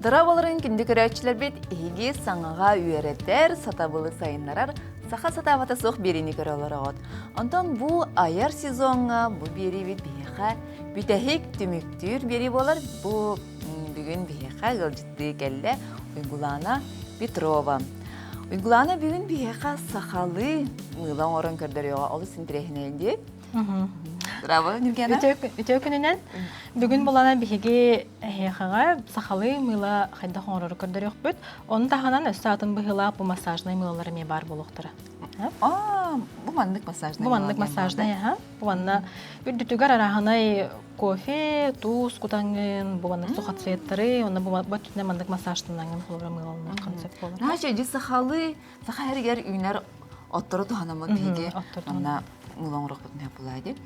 Тыраваларын күнді көрәтшілер бет еге саңаға үйеретер сатабылы сайынларар саха сатабата соқ берені көрілер оғыд. Онтан бұл айар сезонға бұл бері бет бейеқа бүтәхек түміктір бері болар. Бұл бүгін бейеқа ғылжытты кәлі ұйгулана Петрова. Ұйгулана бүгін бейеқа сақалы мұйлан орын көрдір еға олы сінтірехіне әлде. Браво, Евгения. Үтө күнінен бүгін болана биһиги хеяхага сахалы мыла хайда хоңорор көрдөр өкпүт. Оны таханан өс саатын быһыла бу массажный мылалары ме бар болуктара. Бу мандык массажный. Бу мандык массажный, Бу анна бүдүтүгөр араханай кофе, туз кутангын, бу мандык сухат цветтары, оны бу бүтүнө мандык массажтынан холора мылалар концепт болор. Нача жи сахалы, сахарыгер үйнөр оттуру туханамы биһиги. Анна мулан урак бутун япылайды.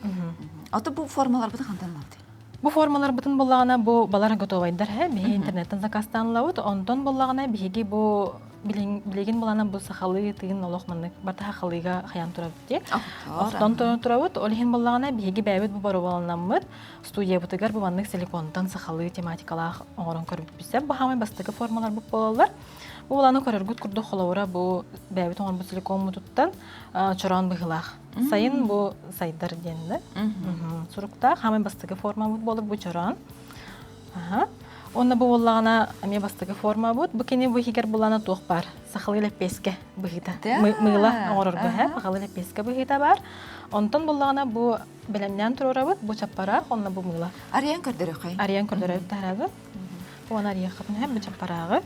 Аты бу формалар бутун кантан алды? Бу формалар бутун боллагана бу балар готовайдар бе интернеттен заказтанлабыт. Онтон боллагана биһиги бу билеген болана бу сахалы тыгын олохманнык барта хахалыга хаян турабыт де. Оттон турабыт. Олихин боллагана биһиги бәбит бу барыбаланамыт. Студия бутыгар бу маннык силиконтан сахалы тематикалах оңорон көрүп бисеп. Бу хамай бастыгы формалар бу болалар. Бу баланы көрөргүт курду холовра бу бәбит оңор бу силикон мутуттан чорон быгылах. Сайын бу сайдар денде. Сурукта хамай бастыгы форма болуп бу чорон. Онна бу боллагана аме бастыгы форма бут. Бу кени бу хигер булана тук бар. Сахалы лепеске быгыта. Мыйла оңорорга сахалы лепеске быгыта бар. Онтон боллагана бу белемнен турабыт. Бу чаппара, онна бу мыйла. Ариан көрдөрөй. Ариан көрдөрөй тарабы. Бу анария хапны бу чаппарагы.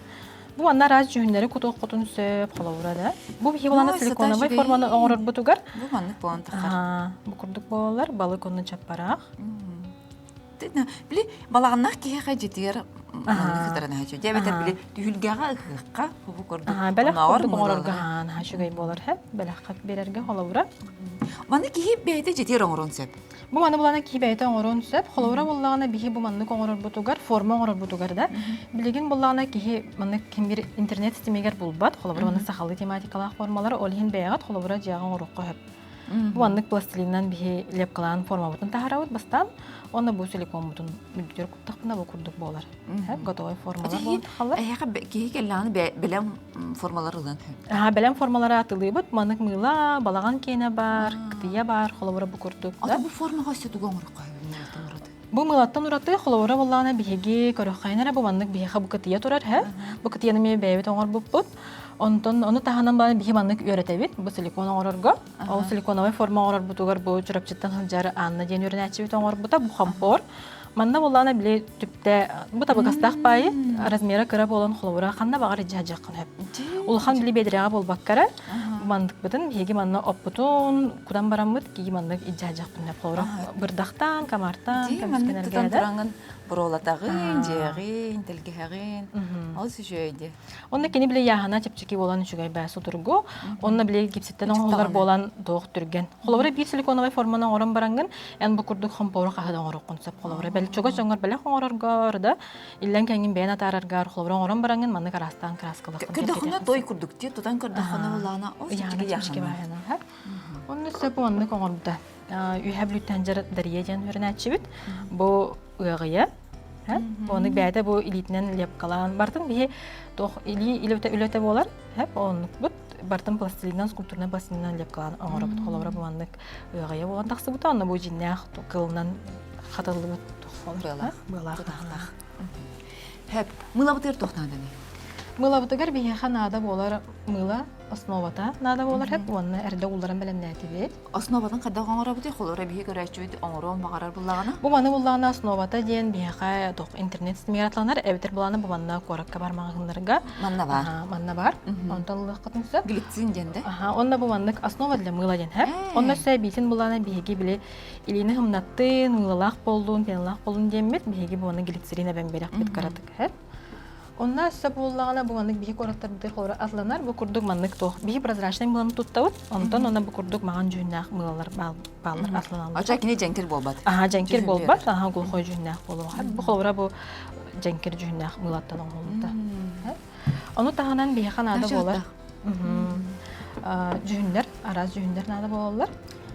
Бу анна раз жүннәре кутук кутун сөп холоврада. Бу бихи булана силиконовый форманы оңорор бутугар. Бу мандык булан такар. Бу курдук болалар, балык онны чаппарак. Били балагыннак киһәгә җитер. Кытырына һәҗә. Дәбәтә били түлгәгә ыкка бу курдук. Бәләк курдук оңорорга һәшүгәй булар һәп, бәләк берәргә холовра. Маны киһи бәйдә җитер оңорон сөп. Бу маны булана кибәйтә оңорон сөп, холовра буллагына бихи бу манны оңорор бутугар, форма оңорор бутугар да. Билеген буллагына киһи манны ким бир интернет системагар булбат, холовра маны сахалы тематикалар формалары олин бәягат холовра җагын оңорокка һәп. Бу манны пластилиннан бихи лепкалан форма бутун тахаравыт бастан, оны бу силикон бутун бүдүр куттакына бу курдук болар. Һәп готовый формалар булды халар. Аяка киһи келланы белем формалары улан. Белем формалары атылыбыт, маннык мыйла, балаган кене бар, кытыя бар, холовра бу курдук. Ата бу формага сөтүг оңорокка. Бу мылаттан ураты холовра боллагына биһиги көрөхкайнара бу маннык биһига бу кытыя турар һә. Бу кытыяны ме бәйбит оңор буппут. Онтон оны таханан баны биһи маннык үйрәтәбит. Бу силикон оңорорга. Ол силиконовый форма оңорор бутугар бу чурапчыттан хылжары Анна ден үрнәчибит оңор бута бу хампор. Манна боллагына биле түптә бу табагастак бай размеры кыра болон холовра ханна багыр җаҗакын һәп. Ул хан биле бедрәгә булбаккара. Мандык бутын биһиги манна оппутун кудан барамыт ки мандык җаҗакын һәп холовра бирдактан камартан камскенергә. Буролатагын, җегин, телгәгин. Ал сүҗәйде. Онда кени биле яһана чепчики болан шугай бәс утыргы. Онда биле гипсеттен оңлар болан док түргән. Холовра бир силиконовый форманы орын баранган, эн бу курдук хампора кахада оңрок концепт холовра. Бел чога жоңгар беле оңрорга да. Иллән кәнгин бәна тарарга холовра орын баранган, манны карастан краскалык. Кырдахына той курдук ти, тутан кырдахына булана. О, чепчики яһана. Онда сөп онны коңорда. Үйәблү тәнҗәр дәрьяҗан үрнәчибит. Бу ыгыя, оны бәдә бу илитнән лепкалан бартын бие тох илөтә болар, һәп онны бут бартын пластилиннан скульптурный пластилиннан лепкалан оңорып холовра булганлык ыгыя булган таксы бута, аны бу җиннәх кылынан хатылып тохолар, булар тахтах. Һәп, мыла бутыр тохнады. Мыла бутыгар бие ханада болар, мыла основата нада болар һәп, онны әрдә улларын белемнәти бит. Основадан кадда оңора бутыр, холовра бие көрәчүд оңорон багарар буллагана. Бу маны буллагана основата дигән бие тох интернет систематланар, әбитер буланы бу манна коракка бармагыннарга. Манна бар. Манна бар. Онтонлык кытынса. Глицин дигәндә. Онда бу маннык основа для мыла дигән һәп. Онда сәбитин буланы биеге биле илине хымнаттын, мылалак болдун, пенлак болдун дигән биеге бу аны глицерин әбен берәк бит каратык һәп. Онна сәп буллагана бу маннык биһи кораттар битер холора атланар бу курдук маннык тох биһи прозрачный мыланы туттабыт. Онтон она бу курдук маган жүннәк мылалар баллар атланалар. Ача кине җәнкер болбат. Җәнкер болбат. Гул хой жүннәк болу. Бу холора бу җәнкер жүннәк мылаттан оңлыкта. Аны тагынан биһи ханада болар. Жүннәр, араз жүннәр нада болалар.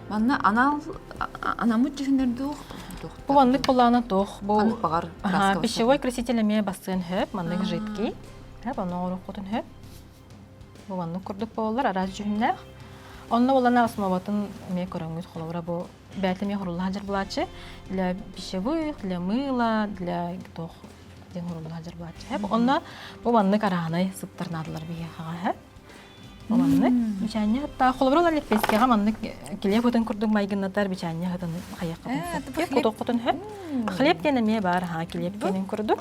Манна анамут жүннәр дух. Бу маннык булана тох. Бу Анық бағар краска пищевой красителеме бассын хөп, маннык жидкий. Хөп, оны орох кутун хөп. Бу маннык курдук болар, араз жүннәх. Онна булана основатын ме көрөңүз холора бу бәтеме хорулла хажар булачы. Для пищевых, для мыла, для тох ден хорулла хажар булачы. Хөп, онна бу маннык араханай сыптырнадылар бие хага хөп. Бу маннык бичанья та холора лепескега маннык киле бутын курдук майгыннатар бичанья хатын хаякка. Кутук кутун хөп. Хлеб денеме бар ха килеп кенен курдук.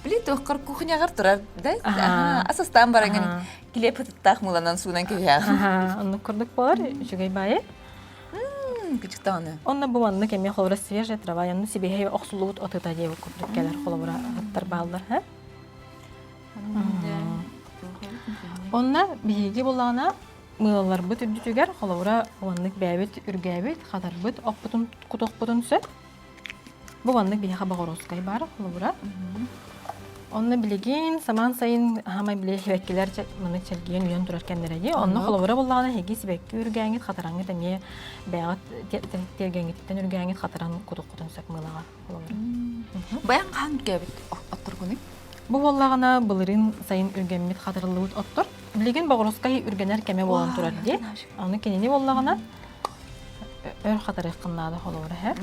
Били тоққар кухнягар турар, да? Асастан бараңын килеп хыттақ муланан суынан кебе. Онны курдук болар, жүгей бае. Кычықтағаны. Онна бу маннык эме холора свежая трава, янны сибехе оксулуут отыта деп курдук келер холора хыттар балдар, ха? Онна биһиги булана мылалар бут үрдүтүгер холора маннык бәбит үргәбит, хатарбыт, окпутун кутокпутун сөт. Бу маннык биһига багороскай бар холора. Онна билеген саман сайын хамай биле хевеккелер мынык челген уян турар кендереги. Онна холора буллагана хеги сибекки үргәңит хатараңы тәме бәгат тергәңиттен үргәңит хатаран кутокпутун сөк мылага холора. Баян қан кебит оттургуны. Бу буллагана былырын сайын үргәммит хатырылыут оттур. Билеген багороскай үргәнәр кеме болан турар ди. Аны кенени буллагана өр хатары кыннады холора һә.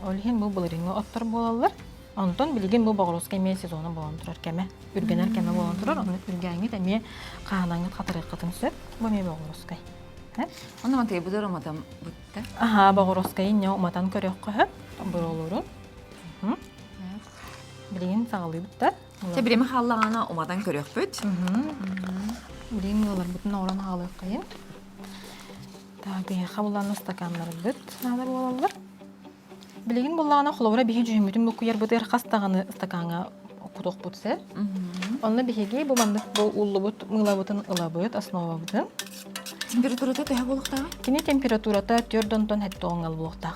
Олхин бу былырыны оттур булалар. Антон билеген бу багороскай ме сезоны болан турар кеме. Үргәнәр кеме болан турар. Аны үргәңит әме каһанаңыт хатары кытын сөт. Бу ме багороскай. Һә. Аны мантый будырым адам бутта. Аха, багороскай не уматан көрөк кыһып, буролорун. Билеген сагалый буттар. Тебиреме халлагана умадан көрөк бүт. Билеген булар бутун оран халык кайын. Таби хабулан стаканнар бүт, надыр болалар. Билеген буллагана холора бихи жүмүтүн бу куяр бутер хастаганы стаканга куток бутсе. Онна бихиги бу мандык бу уллу бут, мыла бутун ыла бут, основа бутун. Температурада төһә булыктагы? Кини температурата 4 тон хетто оңал булыктак.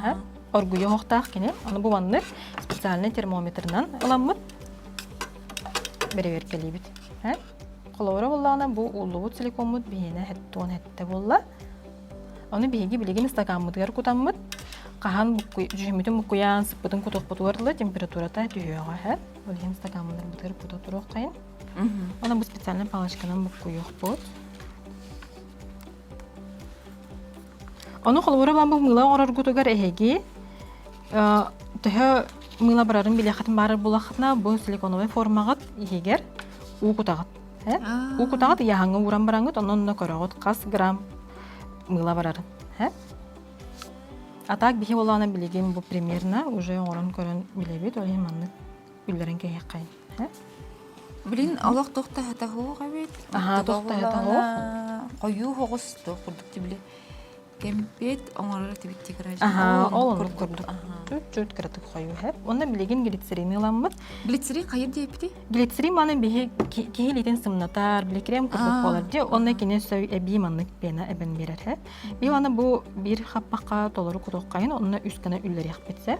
Ха? Оргуя хоктак кини. Аны бу мандык специальный термометрнан ыламмыт. Беребер келибит. Ха? Холора буллагана бу уллу бут силиконмут бихине хеттон хетте булла. Аны биһиги билеген стаканмытыгар кутаммыт. Кахан жүмүтүн букуян сыппытын куток бутуарлы температурата түйөга ха. Билеген стаканмытыгар бутыр кута турок кайын. Аны бу специальный палочканан букуйок бут. Аны холора бамбу мыла орар кутугар эхеги. Төһө мыла барарын биле хатын барыр булахтна бу силиконовый формагат ихегер у кутагат. У кутагат яһаңы уран бараңыт, оннон көрөгөт кас грамм мыла барарын. А так бихи болана билеген бу примерно уже орон көрөн билебит, ол манны үллерен кайыккай. Билин алак тохта хата хога бит. Аха, тохта хата Кою хогос то курдук тибиле. Кемпет оңорор тибитти гараж. Аха, ол курдук. Чуть кратык кою хеп. Онда билеген глицерин ыламмыт. Глицерин кайыр дейпти? Глицерин маны бихи кихилитен сымнатар, биле крем курдук болар ди. Онда кине сөй эби маннык пена эбен берер хеп. Би аны бу бир хаппакка толору кутуккайын, онна үскана үллер якпетсе.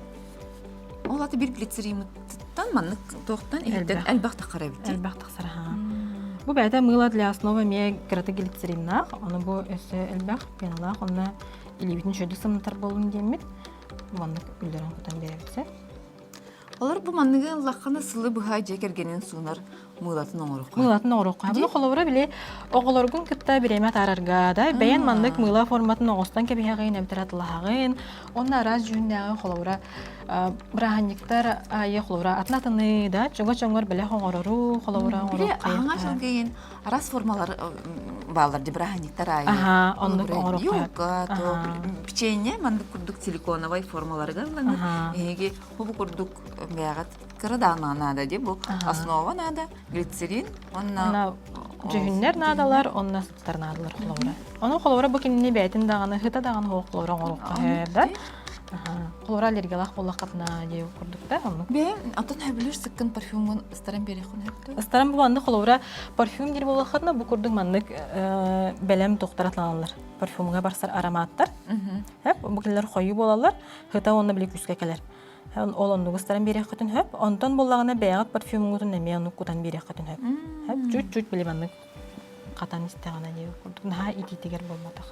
Ол аты бир глицерин мыттан маннык тоқтан элден элбакта карабит. Элбакта сара. Бу бәдә мыла для основа ме краты глицеринна, аны бу өсө элбак пеналак, онна илибитин шөйдү сымнатар болун демит. Маннык үллерен кутан беребитсе. Олар бу манныгын лакканы сылы быхай жекергенин сунар мылатын оңорукка. Мылатын оңорукка. Бу холовра биле оголоргун кытта биреме тарарга да, бәян маннык мыла форматын оғостан кебихагын әбтиратылахагын, онна раз жүндәгы холовра браханниктар ае холовра атнатыны да, чоңго-чоңгор биле оңорору, холовра оңорукка. Биле аңа шалгейин раз формалар балар ди браханниктар ае. Аха, оннук оңорукка. Юка, то печенье мандык курдук силиконовый формаларга лаңы. Эге хубу курдук бәгат кырдана нада ди бу основа нада глицерин онна жүһүннер надалар онна сыптар надалар холовра. Оны холовра бу кинне бәйтин даганы хыта даганы холовра оңорукка да. Холовра аллергиялах боллакатна ди курдук да оны. Бе атын хәбилер сыккын парфюмын старан бери хунапты. Старан бу манды холовра парфюм дир боллакатна бу курдук маннык белем токтаратланалар. Парфюмга барсар ароматтар. Хәп бу киллер хойы болалар. Хыта онна биле күскә келер. Ол онны гыстарын берек көтін хөп, онтон болағына бәйғат парфюмыңғытын нәме оны кудан берек көтін хөп. Хөп, чуть-чуть біле банны қатан істеғана дейі көрдік. Наға ит-итігер болмадық.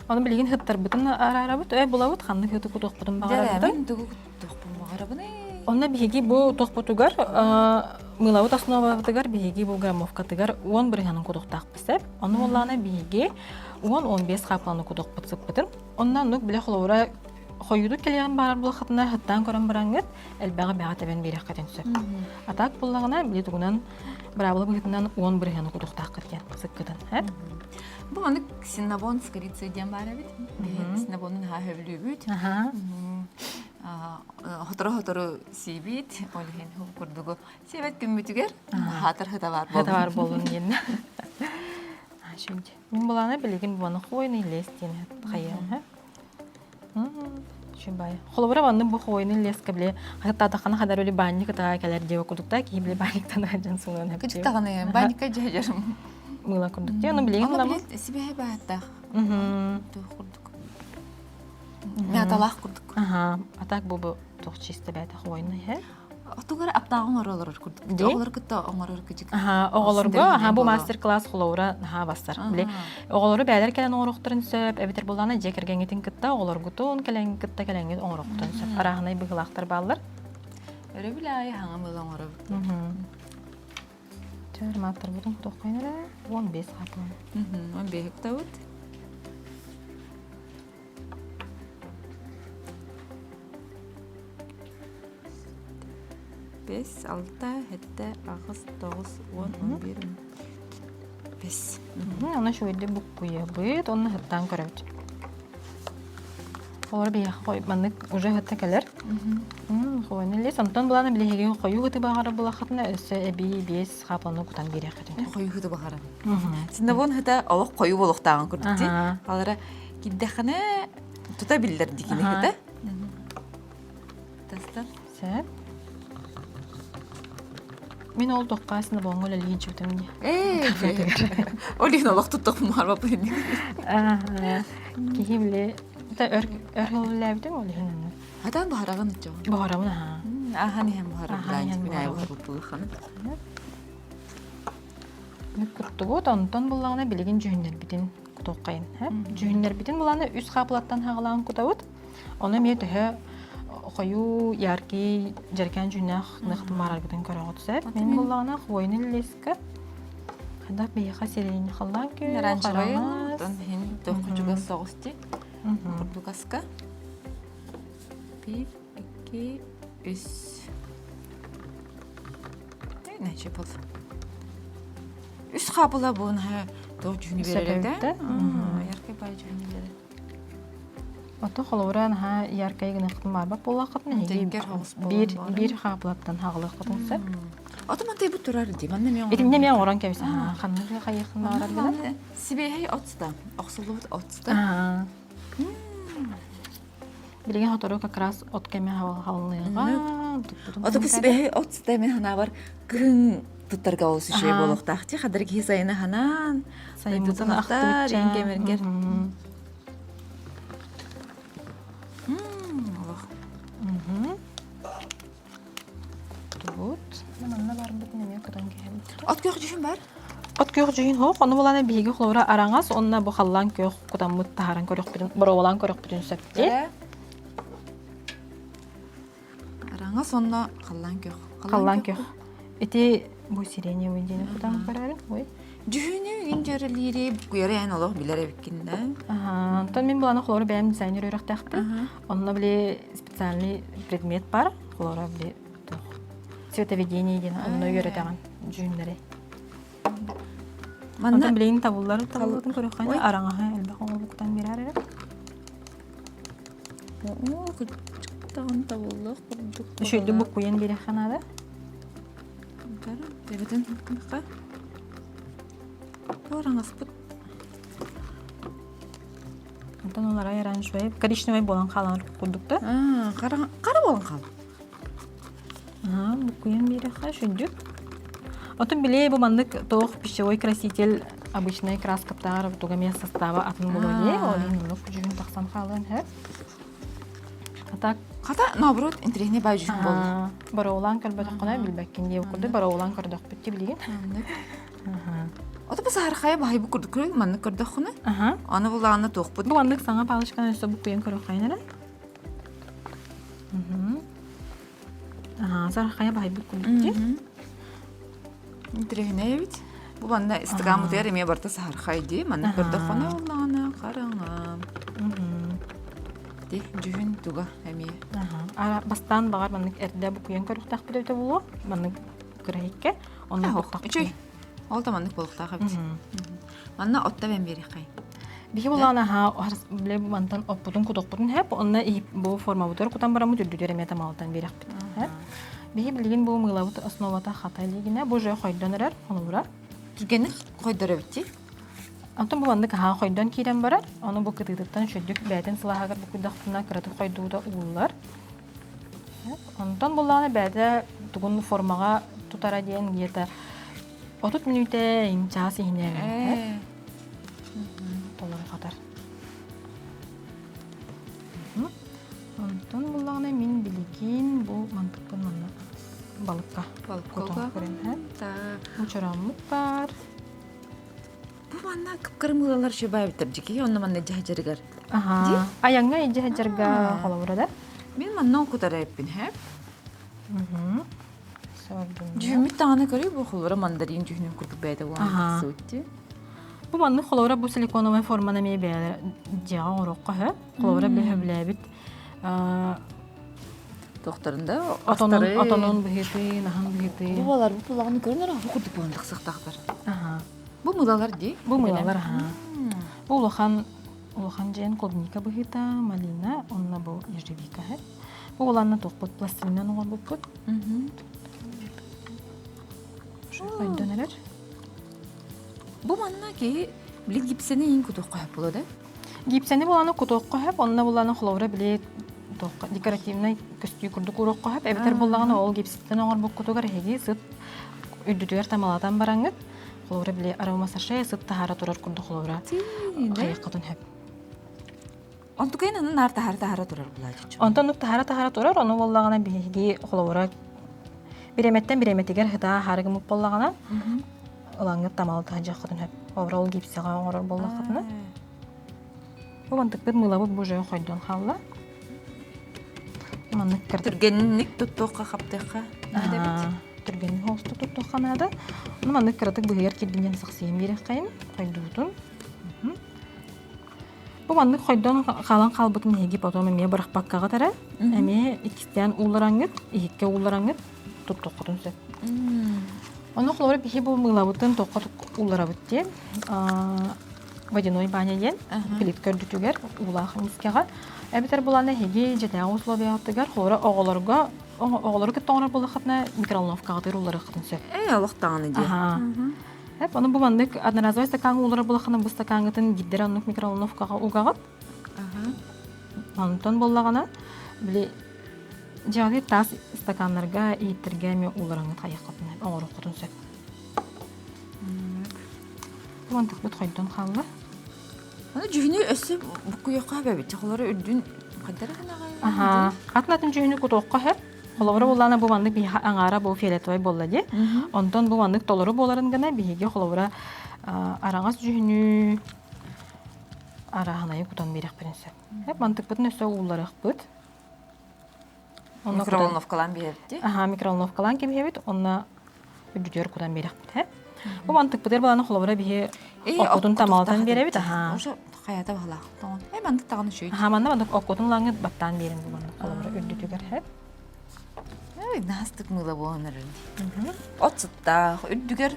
Оны билигин хыттар бутун арарабыт, булабыт ханны хыты кутук бутун багарабыт. Дәрәмен дугу тохпун багарабыны. Онна биһиги бу тохпутугар мылабыт основабытыгар биһиги бу граммовкатыгар 10 бирханын кутуктак бисеп. Оны боллана биһиги 10-15 капланы кутук бутсып бутун. Оннан нук биле холора хойуду келген бар бул хатына хаттан көрөн бараңыт элбага бага тебен берек катын сөп. Атак буллагына биле тугунан брабылы бытынан 10 бирханын кутуктак кеткен сыккытын. Бу аны синнабон скорица диян бара бит. Синнабонун ха хөвлүбүт. Хотoro сибит, олхен ху курдугу. Себет күмүтүгер хатыр хыта бар болду. Хыта бар болдун ген. Шунча. Мен буланы билген буны хойны лестин хаян. Шунбай. Холобра банны бу хойны леска биле. Хатта тахана хадар өли банник та келер деп кудукта ки биле банниктан ажан суган. Кыч таганы банника жажарым. Мыла кудукта. Аны билген лама. Себе баатта. Курдук. Мяталах курдук. Атак бу тох чисте бата хойны хэ. Отугар аптагын оролор курдук. Оголор кытта оңорор кыжык. Оголорго бу мастер класс холора бастар. Биле оголору бәдер келен оңоруктарын сөп, эбитер булганы жекергеңитин кытта оголоргутун келен кытта келеңит оңоруктан сөп. Арагынай быгылактар баллар. Өрө биле ай хаңа мыл оңорор. Чарматтар бутун токкайнара 15 хатын. 15 тавыт. 5, 6, 7, 8, 9, 10, 11, 5. Она şöyle bu kuyabıt, onu hıttan körevç. Olur bir koy, manık уже hıtta keler. Koyun les, ondan bulana bile hegi koyu hıtı bağırı bulakatına öse ebi biz kaplanı kutan bir yakıtın. Koyu hıtı bağırı. Şimdi bunun hıta oluk koyu buluktağın kurdukti. Alara giddekine tutabilirler dikini hıta. Tastar. Sen? Мен ол тоққа асында болған өлі лейін жүктім не. Олейін олақ тұттық мұғар бапы енді. Кейі біле, өргілі әбдің олейін әні. Адан бұхарағын ұтчы? Бұхарағын, Ахан ем бұхарағын, мен әй бұхар бұлыққаны. Нүк күтті бұд, онтан бұлағына білеген жүхіндер бітін тоққайын. Жүхіндер бітін бұлағына үз қапылаттан хағылағын күті оны мен түхі Koyu yarki jerken jünah nıhtım marar giden körüğü tüzep. Men bullağına koyun leske. Hada beyha sereyini xallan ki. Narançayı, hen tokucuga soğusti. Kurdukaska. 1, 2, 3. Ne şey buldu? Üst kapıla bunu doğu cühünü verelim de. Yarki bay cühünüleri. Ото холоран ха яркай гынахтын барбак боллакытын бир хаплаттан хагылыкытын сеп. Ото мантай бу турар ди. Манна мен. Этимне мен оран кебисе ханны хайыкын барар гына. Сибехей отста. Оксулубут отста. Билеген хотору как раз от кеме халыныга. Ото бу сибехей отста мен хана бар гын туттарга осы şey болуктакчы. Кадыр ки сайына ханан. Сайымытын актыбыт ренгемергер. От кök жүшін бар? От кök жүшін хоқ, оны боланы бейгі құлауыра араңас, онына бұл қаллан кök құдамыт тахаран көрік бірін, бұровалан көрік бірін сөпте. Араңас, онына қаллан кök. Қаллан кök. Эти бұл сирене өйдені құдам көрәрін, ой. Жүхіні үндерілері көйері ән олық білер әбіккенді. Тон мен боланы құлауыра бәйім дизайнер өрік тәқті. Онына біле специальный предмет бар, құлауыра біле цветоведение деген, оны өйретеген жүхіндері. Онтан білейін табыларын көрік қайны араңаға әлбәқ оңыл бұқтан берер әрі. Күттіғын табылық құрдық. Үшілді бұқ көйен берек қанады? Дәбетін қымыққа. Ораңыз бұд. Онтан олар айран шуай, коричневай болан қаланыр құрдықты. Қара болан қалы. Бұқ көйен берек қа, шүндік. Отын біле бұл мандық тоқ пищевой краситель обычный краскаптар тугаме состава атын болуне, олин мұнық жүгін тақсан қалын, хэ? Қата, наоборот, интерегіне бай жүгін болды. Бара олан көрбөтіқ қына білбәккен деп күрді, бара олан көрдіқ бітті білеген. Ото бас харахая баһай бу курдук манны көрдөхүнө. Аха. Аны булааны тохпут. Бу андык саңа палышкан өсө бу куен көрө кайнара. Ага, сарахая баһай бу курдук. Интерехне бит. Бу манна истигамы дер эме барта сарахай ди. Манны көрдөхүнө булааны караңа. Ди жүн туга эме. Ага. Ара бастан багар маннык эрдә бу куен көрүк тахпыт өтө булу. Маннык көрәйккә. Оны бактак. Үчөй. Ол да маннык болуктага бит. Манна отта бен берихай. Биһи булана ха биле мантан оппутун кудокпутун хеп онна бу форма бутор кутан барамы дүрдүдер эмета малтан берекпит. Биһи билген бу мылабыт основата хатайлыгына бу жö койдонорар онура. Түргени койдору битти. Антон бу мандык ха койдон кирен барар. Аны бу кытыктан шөдүк бәтен сылахагар бу кудактына кыраты койдууда уллар. Антон булана бәдә тугун формага тутара дигән гета 30 минутта имчас иһинә. Толары катар. Антон буллагына мин билген бу мантыкпын мана балыкка. Балыкка көрәм. Та. Учарамык бар. Бу манна кыпкырмылалар шөбай битердики. Онна манна жаһажыргар. Ага. Аянга иҗаһҗарга халаврада. Мен манна окутара эппин хеп. Сордум. Жүмит таны көрөй бу холора мандарин жүнүн курдук бәйдә булган сутти. Бу манны халавра бу силиконовый формана ме бәләр җага орокка һә. Халавра бәһәбләбит. Докторында Атонун бихити, нахан бихити. Бу балар бу булагны көрнөр ах курдук булган сактактар. Ага. Бу мудалар ди. Бу мыялар ха. Бу улахан жен клубника бихита, малина, онна бу ежевика һә. Бу уланны токпут пластилиннан уган буппут. Шуй дөнәләр. Бу манна ки билет гипсене иң кутук кайып булады. Гипсени буланы кутокка һәп, онна буланы хловра билет токка декоративный көстүй курдук урокка һәп, эбетер буллаганы ол гипстен оңор бу кутугар һеги сыт үдүдүр тамалатан бараңыт. Хловра билет аромасашы сыт тахара турар курдук хловра. Кайыккатын һәп. Онтукайна нар тахара турар булады. Онтон тахара турар, оны буллаганы биһиги хловра биреметигер хыта харыгым буллаганы. Олаңыт тамалата жаккатын һәп. Оврол гипсига оңорор буллакытына. Бу мантык бир мылабы бу жö койдон халла. Маннык Түргенник туттукка каптыкка. Түргенник хосту туттукканада. Маннык кырдык быгыр кирдинен саксыйым берек кайын койдуутун. Бу маннык койдон калан калбытын хеги потом эме быракпаккага тара. Эме икистен улараңыт, икке улараңыт туттуккатын сөп. Оны хлора бихи бу мылабытын токка уларабытте. Водяной баня ден, плит көрдүтүгер, улах мискага. Эбитер буланы хеги жетега условиятыгар хлора оголорга тоңор булахатна микроволновкага тырулары кытынсы. Аллахтан иде. Хеп, аны бу мандык одноразовый стакан улары булахана бу стакангытын гиддер аннык микроволновкага угагат. Антон боллагана биле жагы тас стаканнарга ийттерге уларыңы кайыккытын оңор кытынсы. Мантык бут койдон халла. Аны жүнү өсө букуякка бебит. Холары үдүн кадырганага. Ага. Атнатын жүнү кутокка хеп. Холовра буланы бу мандык би аңара бу фиолетовый боллади. Онтон бу мандык толору боларын гана биге холовра араңас жүнү араханай кутан берек беренсе. Хеп мантык бутун өсө улларык бут. Микроволновкалан берди. Ага, микроволновкалан кебет, онна үдүтөр кутан берек бут. Бу мантык бутер баланы холовра биге окутун тамалтан беребит. Ага. Ошо хаята бала. Мандык таганы шөй. Ага, мандык окутун лаңыт баттан берин бу мандык холовра үдүтүгөр хеп. Настык мыла боланыр. Отсытта үдүгөр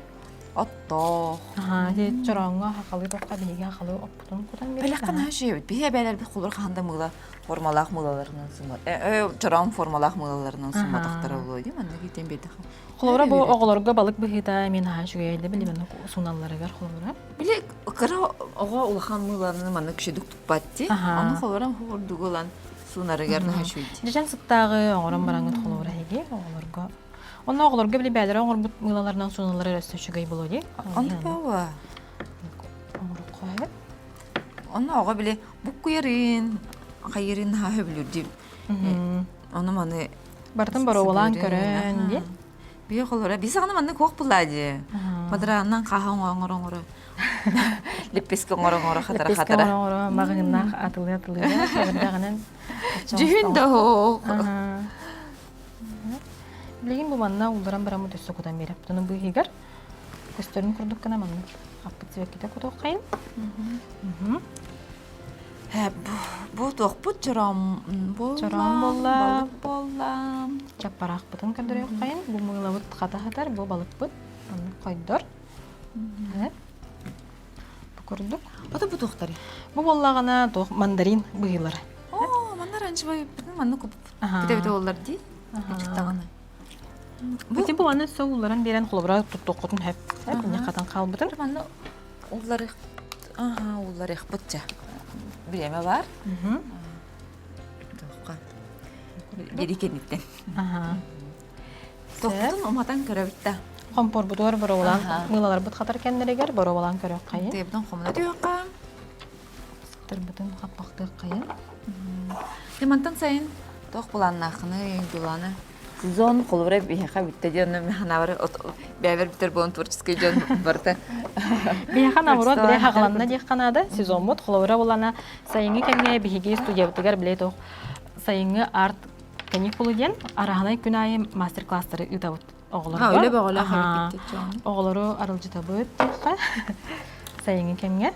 отто. Ага, де чоронга хакалы токка биге хакалы окутун кутан берин. Белаккан хашый. Бие белер би холор ханда мыла формалак мылаларынан сымат. Чорон формалак мылаларынан сымат тактара болду. Манда кетен берди. Холора бу оголорга балык бихита мен хашугайда билимен суналларыгар холора. Биле кара ого улхан мыланы мана кишидик туппатти. Аны холорам хордугулан сунарыгар хашуйти. Дижан сыттагы оңорон бараңыт холора хеге оголорга. Онна оголорга биле бәдер оңор бут мылаларынан суналлары өстөчүгай болоди. Аны баба. Оңорга. Онна ого биле буккуярын кайырын ха хөблүди. Аны маны бартын бару олан көрөн ди. Бие холора бисагына маны кок булади. Бадыраннан қаһан оңор-оңоры. Леппеске оңор-оңоры Леппеске хатара-хатара. оңор мағыннақ атылы. Сәбірдағынан. Жүхін да оқ. Білеген бұл манна ұлдаран барамы төсі құдан беріп. Бұны бұл егер көстерін күрдік кіна манны. Аппыт себеккеті құтық қайын. Бұл тоқпыт жырам болла. болам. Чаппарақ бұтын кірдірі қайын. Бұл мұғыла бұт қата-қатар, бұл балық бұт. Манны қойдыр. Бұл күрдік. Ота бұл тоқтары? Бұл боллағана мандарин бұғылары. Мандар анчыбай манны көп. Бите-бите олар дей? Бите бұл аны соғыларын берен қолыбыра тұттоқытын әп. Әпіне қатын қалбытын. Манны олар бұтча. Біреме бар? Тоққа. Берекенеттен. Тоқтын оматан көрі бітті. Қомпор бұдуар бір олан, мұлалар бұт қатар кәндерегер, бір олан көрі қайын. Тебдің қомына дейоққа. Сықтыр бұтын қаппақты қайын. Демантан сайын тоқ бұланын ақыны, еңдуланы. Сезон қолыбыра бейеқа бітті дейоны механа бары бәвер бітер болын творческий жон барды. Бейеқа намырот біле хағыланына дейк қанады. Сезон мұт қолыбыра болана сайынғы кәнге бейеге студия бітігер біле тоқ сайынғы арт каникулы ден арағынай күн айы мастер-кластары ұтабыт. Öyle böyle hareket edeceğim. Oğulları arılcıda büyüt deyikka. Sayını kemge.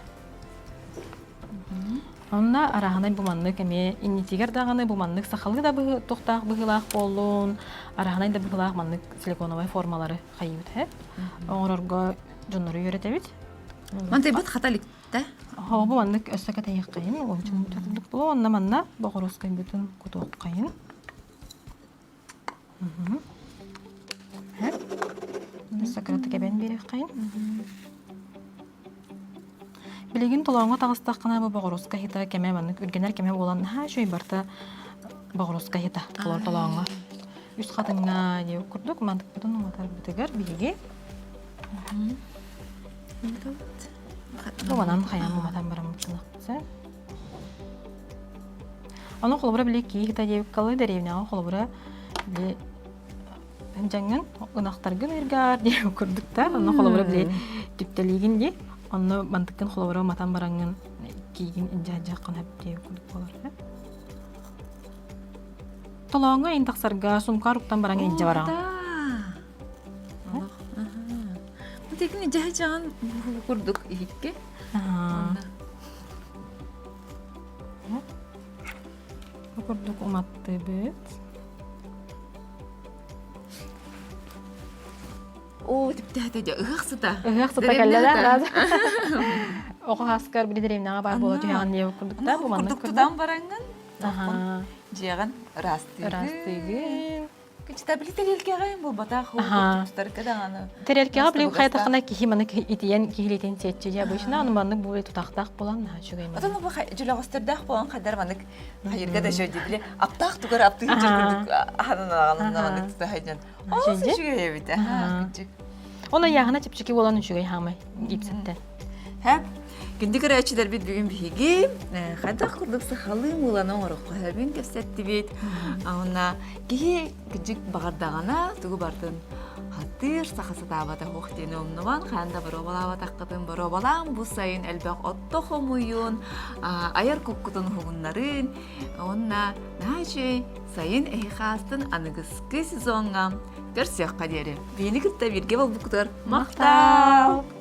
Onunla arağınay bu manlık eme innitiger dağını bu manlık saxalı da toxtaq bıhılaq bolun. Arağınay da bıhılaq manlık silikonovay formaları xayyut hep. Oğurarga jonları yöretebit. Man tebet xatalikte. Bu manlık össaka tayıq qayın. Onun için tutuluk bulu. Onunla manna boğuruskay bütün kutuq qayın. Sakratı ben bir qayın. Bilgin tolağına tağıstaqına bu boğuruska hita keme manlık ülgener keme olan ha şöy barta boğuruska hita tolağına. Üst qatına diye kurduk mantık bütün matar bitiger bilgi. Bu banan xayam bu matan baram tınaqsa. Onu qolubura bilek ki hita diye kalı derevna qolubura bi Jangan ınaqtargın ergar diye okurduk da. Onu qolubura bile tüpteligin diye. Onu mantıkın qolubura matan barangın kiyigin ince-inceqın hep diye okurduk bolar. Tolağına intaqsarga sumkaruktan barangın ince barangın. Bu tekin ince-inceqın okurduk ihikki. Okurduk umattı bit. Oo, tipte ığıq sıta. Iğıq sıta kelleler lazım. Oku haskar bir derevnağa bar bolu tüyağın diye okurduk da bu manlık kurduk. Tutan barangın. Ciğen rastıydı. Rastıydı. Küçütabili terelke ağayın bu bataq hukuku tutar kadağını. Terelke ağabili bu qayataqına kihi manık itiyen kihileten setçe diye başına onu manlık bu tutaqtaq bolan naha çögeyim. Atan bu jülağıstırdaq bolan qadar manık hayırga da şöyle bile aptaq tugar aptıq hiç kurduk. Ahanın ağanında manık tutahaycan. O şöyle bite. Ona yağına çipçiki bolan üçügey hamay ipsetten. Hep gündük araçlar bit bugün bihigi. Xadaq kurduk saxalı mulana oruqqa habin kefsetti bit. Ona ki küçük bağırdağına tuğu bardın. Hatır saxası tabata hoqteni omnuvan xanda barobalava taqqatın barobalan bu sayın elbaq otto homuyun. Ayar kokkutun hugunların. Ona naçey sayın ehxastın anıgıskı sezonga. Görсек қадері. Бейні күтті берге бол бұқтыр. Мақтау!